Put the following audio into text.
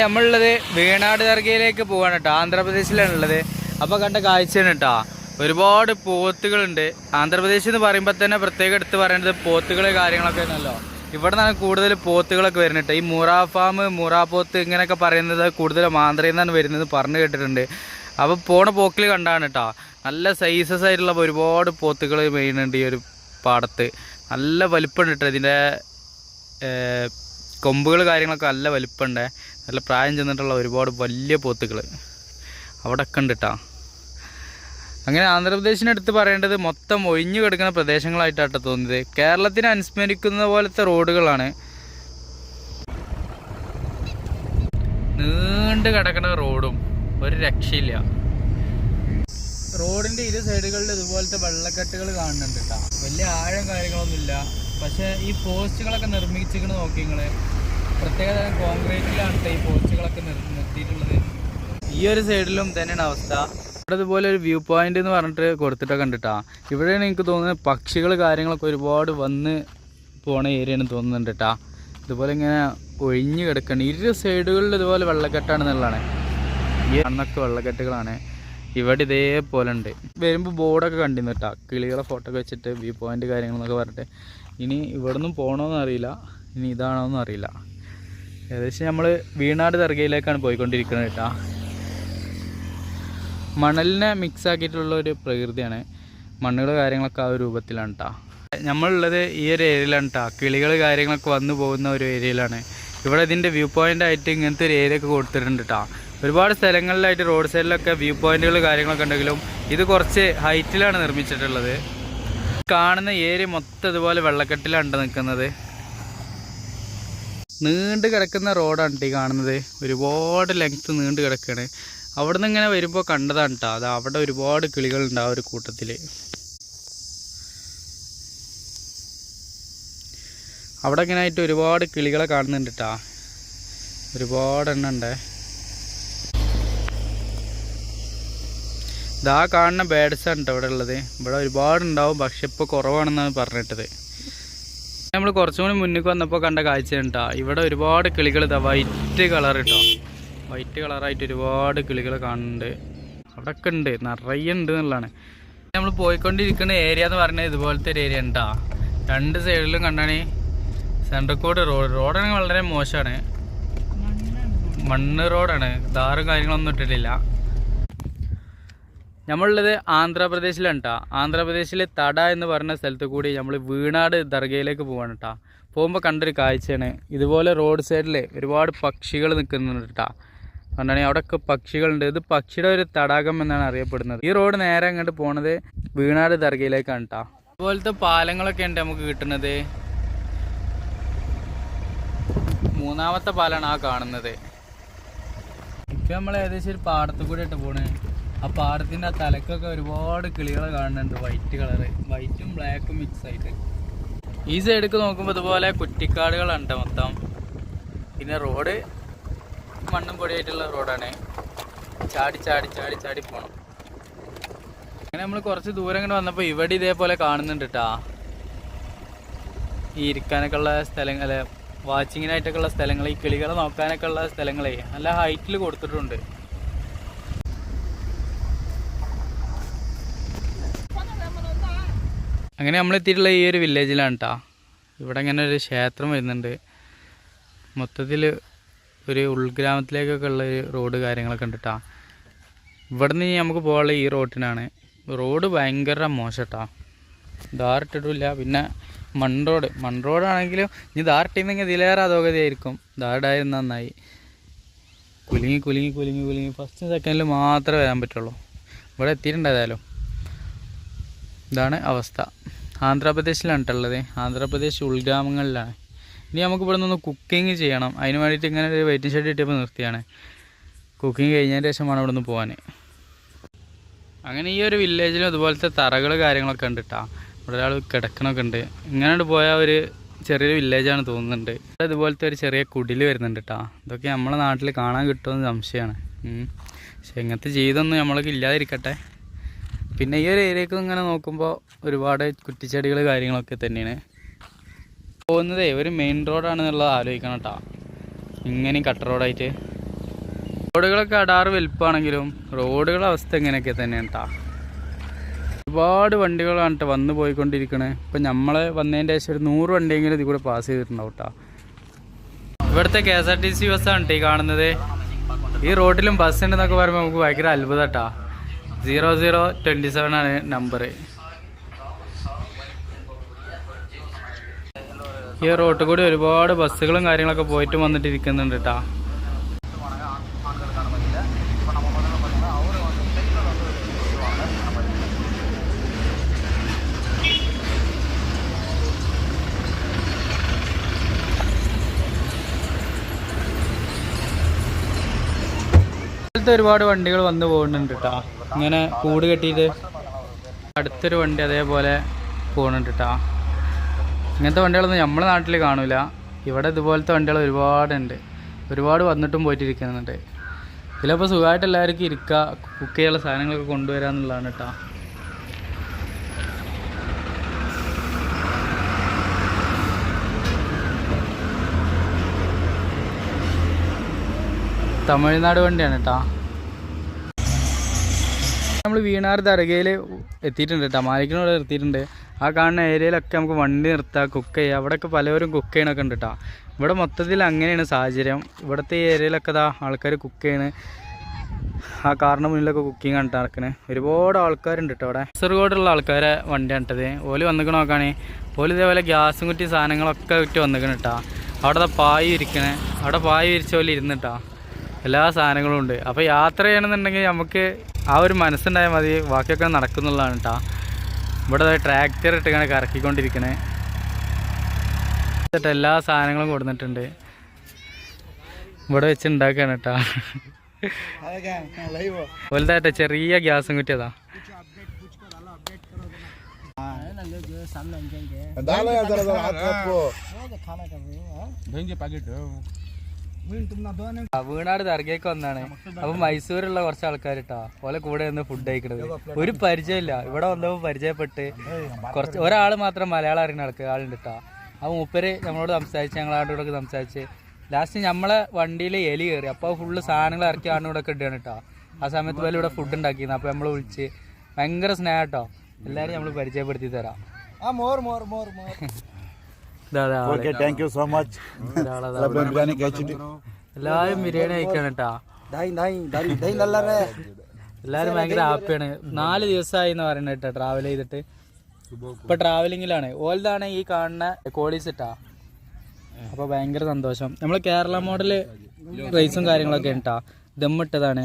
നമ്മളുള്ളത് വേണാട് ദർഗയിലേക്ക് പോവാണ് കേട്ടോ. ആന്ധ്രാപ്രദേശിലാണുള്ളത്. അപ്പോൾ കണ്ട കാഴ്ചയാണ് കേട്ടോ. ഒരുപാട് പോത്തുകളുണ്ട്. ആന്ധ്രാപ്രദേശ് എന്ന് പറയുമ്പോൾ തന്നെ പ്രത്യേകം എടുത്ത് പറയേണ്ടത് പോത്തുകൾ കാര്യങ്ങളൊക്കെ ആണല്ലോ. ഇവിടെ നിന്നാണ് കൂടുതൽ പോത്തുകളൊക്കെ വരുന്നത്. ഈ മുറ ഫാം, മുറ പോത്ത് ഇങ്ങനെയൊക്കെ പറയുന്നത് കൂടുതലും ആന്ധ്രയിൽ നിന്നാണ് വരുന്നത് പറഞ്ഞു കേട്ടിട്ടുണ്ട്. അപ്പോൾ പോണ പോക്കിൽ കണ്ടാണ് കേട്ടോ. നല്ല സൈസസ് ആയിട്ടുള്ള ഒരുപാട് പോത്തുകൾ മെയിനുണ്ട് ഈ ഒരു പാടത്ത്. നല്ല വലിപ്പമുണ്ട് കേട്ടോ. ഇതിൻ്റെ കൊമ്പുകൾ കാര്യങ്ങളൊക്കെ നല്ല വലിപ്പമുണ്ട്. നല്ല പ്രായം ചെന്നിട്ടുള്ള ഒരുപാട് വലിയ പോത്തുകൾ അവിടെയൊക്കെ ഉണ്ട് കേട്ടോ. അങ്ങനെ ആന്ധ്രാപ്രദേശിനടുത്ത് പറയേണ്ടത് മൊത്തം ഒഴിഞ്ഞു കിടക്കുന്ന പ്രദേശങ്ങളായിട്ടാട്ടോ തോന്നിയത്. കേരളത്തിനെ അനുസ്മരിക്കുന്ന പോലത്തെ റോഡുകളാണ്. നീണ്ട് കിടക്കുന്ന റോഡും ഒരു രക്ഷയില്ല. റോഡിൻ്റെ ഇരു സൈഡുകളിൽ ഇതുപോലത്തെ വെള്ളക്കെട്ടുകൾ കാണുന്നുണ്ട് കേട്ടോ. വലിയ ആഴം കാര്യങ്ങളൊന്നുമില്ല. പക്ഷേ ഈ പോസ്റ്റുകളൊക്കെ നിർമ്മിച്ചിരിക്കണ നോക്കി നിങ്ങൾ. പ്രത്യേക തരം കോൺക്രീറ്റിലാണ് ഈ പോസ്റ്റുകളൊക്കെ നിർത്തിയിട്ടുള്ളത്. ഈ ഒരു സൈഡിലും തന്നെയാണ് അവസ്ഥ. ഇവിടെ ഇതുപോലെ ഒരു വ്യൂ പോയിന്റ് എന്ന് പറഞ്ഞിട്ട് കൊടുത്തിട്ടൊക്കെ കണ്ടിട്ടാ. ഇവിടെയാണ് എനിക്ക് തോന്നുന്നത് പക്ഷികൾ കാര്യങ്ങളൊക്കെ ഒരുപാട് വന്ന് പോണ ഏരിയയാണ് തോന്നുന്നുണ്ട് കേട്ടാ. ഇതുപോലെ ഇങ്ങനെ ഒഴിഞ്ഞു കിടക്കണം. ഇരു സൈഡുകളിൽ ഇതുപോലെ വെള്ളക്കെട്ടാണെന്നുള്ളതാണ്. ഈ അന്നൊക്കെ വെള്ളക്കെട്ടുകളാണ്. ഇവിടെ ഇതേപോലെ ഉണ്ട്. വരുമ്പോൾ ബോർഡൊക്കെ കണ്ടിരുന്നു കേട്ടോ. കിളികളെ ഫോട്ടോ ഒക്കെ വെച്ചിട്ട് വ്യൂ പോയിന്റ് കാര്യങ്ങളെന്നൊക്കെ പറഞ്ഞിട്ട്. ഇനി ഇവിടെ നിന്നും പോകണമെന്ന് അറിയില്ല, ഇനി ഇതാണോന്നും അറിയില്ല. ഏകദേശം നമ്മൾ വീണാട് ദർഗയിലേക്കാണ് പോയിക്കൊണ്ടിരിക്കുന്നത് കേട്ടോ. മണലിനെ മിക്സ് ആക്കിയിട്ടുള്ള ഒരു പ്രകൃതിയാണ്. മണ്ണുകൾ കാര്യങ്ങളൊക്കെ ആ ഒരു രൂപത്തിലാണ് കേട്ടോ. നമ്മളുള്ളത് ഈ ഒരു ഏരിയയിലാണ് കേട്ടോ. കിളികൾ കാര്യങ്ങളൊക്കെ വന്നു പോകുന്ന ഒരു ഏരിയയിലാണ്. ഇവിടെ ഇതിൻ്റെ വ്യൂ പോയിൻ്റ് ആയിട്ട് ഇങ്ങനത്തെ ഒരു ഏരിയ ഒക്കെ കൊടുത്തിട്ടുണ്ട് കേട്ടോ. ഒരുപാട് സ്ഥലങ്ങളിലായിട്ട് റോഡ് സൈഡിലൊക്കെ വ്യൂ പോയിന്റുകൾ കാര്യങ്ങളൊക്കെ ഉണ്ടെങ്കിലും ഇത് കുറച്ച് ഹൈറ്റിലാണ് നിർമ്മിച്ചിട്ടുള്ളത്. കാണുന്ന ഏരിയ മൊത്തം ഇതുപോലെ വെള്ളക്കെട്ടിലാണ് നിൽക്കുന്നത്. നീണ്ട് കിടക്കുന്ന റോഡാണ് ഈ കാണുന്നത്. ഒരുപാട് ലെങ്ത്ത് നീണ്ട് കിടക്കുകയാണ്. അവിടെ നിന്ന് ഇങ്ങനെ വരുമ്പോൾ കണ്ടതാണ് കേട്ടോ. അത് അവിടെ ഒരുപാട് കിളികളുണ്ട് ആ ഒരു കൂട്ടത്തിൽ. അവിടെ ഇങ്ങനെ ആയിട്ട് ഒരുപാട് കിളികളെ കാണുന്നുണ്ട് കേട്ടോ. ഒരുപാട് എണ്ണം ഉണ്ട്. ഇതാ കാണുന്ന ബേഡ്സാണ് കേട്ടോ ഇവിടെ ഉള്ളത്. ഇവിടെ ഒരുപാടുണ്ടാവും, പക്ഷെ ഇപ്പോൾ കുറവാണെന്നാണ് പറഞ്ഞിട്ടത്. നമ്മൾ കുറച്ചും കൂടി മുന്നിൽ വന്നപ്പോൾ കണ്ട കാഴ്ചയാണ് കേട്ടോ. ഇവിടെ ഒരുപാട് കിളികൾ ഇതാ വൈറ്റ് കളർ കേട്ടോ. വൈറ്റ് കളറായിട്ട് ഒരുപാട് കിളികൾ കാണുന്നുണ്ട്. അവിടെയൊക്കെ ഉണ്ട്, നിറയെ ഉണ്ട് എന്നുള്ളതാണ്. നമ്മൾ പോയിക്കൊണ്ടിരിക്കുന്ന ഏരിയ എന്ന് പറഞ്ഞാൽ ഇതുപോലത്തെ ഒരു ഏരിയ ഉണ്ടാ. രണ്ട് സൈഡിലും കണ്ടാണ് സെൻട്രൽ റോഡാണെങ്കിൽ വളരെ മോശമാണ്. മണ്ണ് റോഡാണ്. ധാറും കാര്യങ്ങളൊന്നും ഇട്ടിട്ടില്ല. നമ്മളുള്ളത് ആന്ധ്രാപ്രദേശിലാണ് കേട്ടോ. ആന്ധ്രാപ്രദേശിലെ തട എന്ന് പറഞ്ഞ സ്ഥലത്ത് കൂടി നമ്മൾ വീണാട് ദർഗയിലേക്ക് പോവാണ് കേട്ടോ. പോകുമ്പോൾ കണ്ടൊരു കാഴ്ചയാണ് ഇതുപോലെ റോഡ് സൈഡിൽ ഒരുപാട് പക്ഷികൾ നിൽക്കുന്നുണ്ട് കേട്ടോ. അതുകൊണ്ടാണ് അവിടെയൊക്കെ പക്ഷികളുണ്ട്. ഇത് പക്ഷിയുടെ ഒരു തടാകം എന്നാണ് അറിയപ്പെടുന്നത്. ഈ റോഡ് നേരെ അങ്ങോട്ട് പോണത് വീണാട് ദർഗയിലേക്കാണ് കേട്ടോ. അതുപോലത്തെ പാലങ്ങളൊക്കെ ഉണ്ട് നമുക്ക് കിട്ടുന്നത്. മൂന്നാമത്തെ പാലാണ് ആ കാണുന്നത്. ഇപ്പം നമ്മൾ ഏകദേശം ഒരു പാടത്ത് കൂടെ ഇട്ട് പോണേ. ആ പാടത്തിൻ്റെ ആ തലക്കൊക്കെ ഒരുപാട് കിളികൾ കാണുന്നുണ്ട്. വൈറ്റ് കളറ്, വൈറ്റും ബ്ലാക്കും മിക്സ് ആയിട്ട്. ഈ സൈഡിലേക്ക് നോക്കുമ്പോൾ ഇതുപോലെ കുറ്റിക്കാടുകളുണ്ട് മൊത്തം. പിന്നെ റോഡ് മണ്ണും പൊടിയായിട്ടുള്ള റോഡാണ്. ചാടി ചാടി ചാടി ചാടി പോകണം. അങ്ങനെ നമ്മൾ കുറച്ച് ദൂരം ഇങ്ങനെ വന്നപ്പോൾ ഇവിടെ ഇതേപോലെ കാണുന്നുണ്ട് കേട്ടോ. ഈ ഇരിക്കാനൊക്കെ ഉള്ള സ്ഥലങ്ങൾ, അല്ലെ വാച്ചിങ്ങിനായിട്ടൊക്കെ ഉള്ള സ്ഥലങ്ങൾ, ഈ കിളികളെ നോക്കാനൊക്കെ ഉള്ള സ്ഥലങ്ങളെ നല്ല ഹൈറ്റിൽ കൊടുത്തിട്ടുണ്ട്. അങ്ങനെ നമ്മളെത്തിയിട്ടുള്ള ഈ ഒരു വില്ലേജിലാണ് കേട്ടോ. ഇവിടെ ഇങ്ങനെ ഒരു ക്ഷേത്രം വരുന്നുണ്ട്. മൊത്തത്തിൽ ഒരു ഉൾഗ്രാമത്തിലേക്കൊക്കെ ഉള്ള ഒരു റോഡ് കാര്യങ്ങളൊക്കെ ഉണ്ട് കേട്ടോ. ഇവിടെ നിന്ന് നമുക്ക് പോകാനുള്ള ഈ റോഡിനാണ്. റോഡ് ഭയങ്കര മോശം കേട്ടോ. ധാറിട്ടിട്ടില്ല. പിന്നെ മൺ റോഡാണെങ്കിലും ഇനി ധാറിട്ടിരുന്നെങ്കിൽ ഇതിലേറെ അധോഗതിയായിരിക്കും. ധാറിടായിരുന്നു നന്നായി. കുലുങ്ങി കുലുങ്ങി കുലുങ്ങി കുലുങ്ങി ഫസ്റ്റ് സെക്കൻഡിൽ മാത്രമേ വരാൻ പറ്റുള്ളൂ. ഇവിടെ എത്തിയിട്ടുണ്ടായാലും ഇതാണ് അവസ്ഥ. ആന്ധ്രാപ്രദേശിലാണ് കേട്ടുള്ളത്. ആന്ധ്രാപ്രദേശ് ഉൾഗ്രാമങ്ങളിലാണ്. ഇനി നമുക്ക് ഇവിടെ നിന്ന് കുക്കിംഗ് ചെയ്യണം. അതിന് വേണ്ടിയിട്ട് ഇങ്ങനെ ഒരു വെയിറ്റിംഗ് ഷെഡ് കിട്ടിയപ്പോൾ നിർത്തിയാണ്. കുക്കിംഗ് കഴിഞ്ഞതിന് ശേഷമാണ് ഇവിടെ നിന്ന് പോകാൻ. അങ്ങനെ ഈ ഒരു വില്ലേജിലും അതുപോലത്തെ തറകൾ കാര്യങ്ങളൊക്കെ ഉണ്ട് കേട്ടോ. ഇവിടെ ഒരാൾ കിടക്കണമൊക്കെ ഉണ്ട്. ഇങ്ങനെ പോയാൽ ഒരു ചെറിയൊരു വില്ലേജാണ് തോന്നുന്നുണ്ട്. ഇതുപോലത്തെ ഒരു ചെറിയ കുടിൽ വരുന്നുണ്ട് കേട്ടോ. ഇതൊക്കെ നമ്മളെ നാട്ടിൽ കാണാൻ കിട്ടുമെന്ന് സംശയമാണ്. പക്ഷെ ഇങ്ങനത്തെ ജീവിതമൊന്നും നമ്മൾക്ക് ഇല്ലാതിരിക്കട്ടെ. പിന്നെ ഈ ഒരു ഏരിയക്ക് ഇങ്ങനെ നോക്കുമ്പോൾ ഒരുപാട് കുറ്റിച്ചെടികൾ കാര്യങ്ങളൊക്കെ തന്നെയാണ്. പോകുന്നതേ ഒരു മെയിൻ റോഡാണെന്നുള്ളത് ആലോചിക്കണം കേട്ടോ. ഇങ്ങനെയും കട്ട റോഡായിട്ട് റോഡുകളൊക്കെ അടാറ് വലുപ്പമാണെങ്കിലും റോഡുകളുടെ അവസ്ഥ ഇങ്ങനെയൊക്കെ തന്നെയാണ് കേട്ടോ. ഒരുപാട് വണ്ടികളാണ് കേട്ടോ വന്ന് പോയിക്കൊണ്ടിരിക്കണേ. ഇപ്പം നമ്മൾ വന്നതിൻ്റെ ശേഷം ഒരു 100 വണ്ടിയെങ്കിലും ഇതിൽ കൂടെ പാസ് ചെയ്തിട്ടുണ്ടാവും കേട്ടോ. ഇവിടുത്തെ KSRTC ബസ്സാണ് കേട്ടോ ഈ കാണുന്നത്. ഈ റോഡിലും ബസ് ഉണ്ടെന്നൊക്കെ പറയുമ്പോൾ നമുക്ക് ഭയങ്കര അത്ഭുതം കേട്ടോ. 0027 ആണ് നമ്പർ. ഈ റോഡിൽ കൂടി ഒരുപാട് ബസ്സുകളും കാര്യങ്ങളൊക്കെ പോയിട്ട് വന്നിട്ടിരിക്കുന്നുണ്ട് കേട്ടോ. ഒരുപാട് വണ്ടികൾ വന്നു പോകുന്നുണ്ട് കേട്ടോ. ഇങ്ങനെ കൂട് കെട്ടിയിട്ട് അടുത്തൊരു വണ്ടി അതേപോലെ പോകുന്നുണ്ട് കേട്ടോ. ഇങ്ങനത്തെ വണ്ടികളൊന്നും നമ്മുടെ നാട്ടിൽ കാണില്ല. ഇവിടെ ഇതുപോലത്തെ വണ്ടികൾ ഒരുപാടുണ്ട്. ഒരുപാട് വന്നിട്ടും പോയിട്ടിരിക്കുന്നുണ്ട്. ഇതിലപ്പോൾ സുഖമായിട്ട് എല്ലാവർക്കും ഇരിക്കുക, കുക്ക് ചെയ്യാനുള്ള സാധനങ്ങളൊക്കെ കൊണ്ടുവരാമെന്നുള്ളതാണ് കേട്ടോ. തമിഴ്നാട് വണ്ടിയാണ് കേട്ടോ. നമ്മൾ വീണാർ ദർഗയിൽ എത്തിയിട്ടുണ്ട് കേട്ടോ. മാലിക്കിനോട് എത്തിയിട്ടുണ്ട്. ആ കാണുന്ന ഏരിയയിലൊക്കെ നമുക്ക് വണ്ടി നിർത്താം, കുക്ക് ചെയ്യാം. അവിടെയൊക്കെ പലവരും കുക്ക് ചെയ്യണമൊക്കെ ഉണ്ട് കേട്ടോ. ഇവിടെ മൊത്തത്തിൽ അങ്ങനെയാണ് സാഹചര്യം. ഇവിടുത്തെ ഈ ഏരിയയിലൊക്കെ ആൾക്കാർ കുക്ക് ചെയ്യണ്. ആ കാറിന് മുന്നിലൊക്കെ കുക്കിംഗ് കണ്ടിട്ട് നടക്കണേ. ഒരുപാട് ആൾക്കാരുണ്ട് കേട്ടോ അവിടെ. കാസർഗോഡുള്ള ആൾക്കാരെ വണ്ടിയാണ് കേട്ടത്. ഓല് വന്നിക്കണ നോക്കുകയാണെങ്കിൽ ഓല് ഇതേപോലെ ഗ്യാസും കുറ്റി സാധനങ്ങളൊക്കെ വിറ്റ് വന്നിക്കണം കേട്ടോ. അവിടെ പായ് ഇരിക്കണേ. അവിടെ പായ് വിരിച്ച പോലെ ഇരുന്നിട്ടാ എല്ലാ സാധനങ്ങളും ഉണ്ട്. അപ്പോൾ യാത്ര ചെയ്യണമെന്നുണ്ടെങ്കിൽ നമുക്ക് ആ ഒരു മനസ്സുണ്ടായാൽ മതി, ബാക്കിയൊക്കെ നടക്കുന്നുള്ളതാണ് കേട്ടോ. ഇവിടെ ട്രാക്ടർ ഇട്ടിങ്ങനെ കറക്കിക്കൊണ്ടിരിക്കണേ. എല്ലാ സാധനങ്ങളും കൊടുത്തിട്ടുണ്ട്. ഇവിടെ വെച്ച് ഉണ്ടാക്കുകയാണ് കേട്ടോ. വലുതായിട്ട് ചെറിയ ഗ്യാസും കുറ്റിയതാ. വീണാട് ദർഗയ്ക്ക് വന്നാണ്. അപ്പൊ മൈസൂരുള്ള കുറച്ച് ആൾക്കാർ ഇട്ടാ ഓലെ കൂടെ നിന്ന് ഫുഡ് കഴിക്കണത്. ഒരു പരിചയമില്ല. ഇവിടെ വന്നപ്പോൾ പരിചയപ്പെട്ട് ഒരാൾ മാത്രം മലയാളം അറിയുന്ന ആളുണ്ട് കേട്ടോ. അപ്പോൾ മൂപ്പര് നമ്മളോട് സംസാരിച്ച് ഞങ്ങളാടോടൊക്കെ സംസാരിച്ച് ലാസ്റ്റ് നമ്മളെ വണ്ടിയിൽ എലി കയറി. അപ്പോൾ ഫുള്ള് സാധനങ്ങൾ ഇറക്കി ആടിനോടൊക്കെ ഇടുകയാണ് കേട്ടോ. ആ സമയത്ത് പോലെ ഇവിടെ ഫുഡ് ഉണ്ടാക്കിയിരുന്നു. അപ്പോൾ നമ്മൾ വിളിച്ച് ഭയങ്കര സ്നേഹം കേട്ടോ. എല്ലാവരും നമ്മൾ പരിചയപ്പെടുത്തി തരാം. എല്ലാരും ബിരിയാണി കഴിക്കാണ് കേട്ടാ. എല്ലാരും ഭയങ്കര ഹാപ്പിയാണ്. 4 ദിവസമായി എന്ന് പറയുന്നത് കേട്ടോ ട്രാവൽ ചെയ്തിട്ട്. ഇപ്പൊ ട്രാവലിങ്ങിലാണ്. ഓൽതാണ് ഈ കാണുന്ന കോളീസിട്ടാ. അപ്പൊ ഭയങ്കര സന്തോഷം. നമ്മള് കേരള മോഡല് റൈസും കാര്യങ്ങളൊക്കെ ഉണ്ടാ. ദമ്മിട്ടതാണ്.